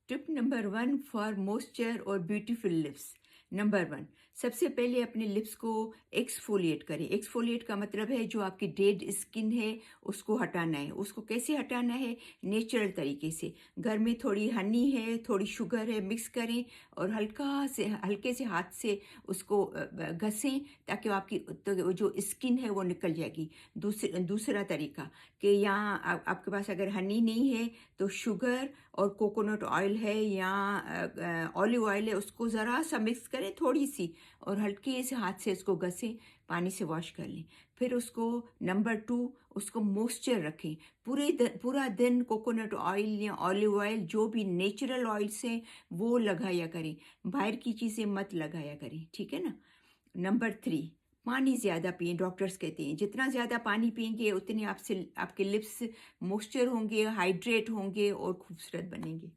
Tip number 1 for moisture और beautiful lips. Number 1, सबसे पहले अपने लिप्स को एक्सफोलिएट करें। एक्सफोलिएट का मतलब है जो आपकी डेड स्किन है उसको हटाना है। उसको कैसे हटाना है? नेचुरल तरीके से। घर में थोड़ी हनी है, थोड़ी शुगर है, मिक्स करें और हल्के से हाथ से उसको घसें ताकि वो आपकी तो जो स्किन है वो निकल जाएगी। दूसरा तरीका कि यहाँ आपके पास अगर हनी नहीं है तो शुगर और कोकोनट ऑयल है या ऑलिव ऑयल है, उसको ज़रा सा मिक्स करें थोड़ी सी और हल्के से हाथ से इसको घसें, पानी से वॉश कर लें। फिर उसको नंबर 2, उसको मॉइस्चर रखें। पूरा दिन कोकोनट ऑयल या ऑलिव ऑयल जो भी नेचुरल ऑयल्स हैं वो लगाया करें, बाहर की चीज़ें मत लगाया करें, ठीक है ना। नंबर 3, पानी ज़्यादा पिएँ। डॉक्टर्स कहते हैं जितना ज़्यादा पानी पिएंगे उतने आपसे आपके लिप्स मॉइस्चर होंगे, हाइड्रेट होंगे और खूबसूरत बनेंगे।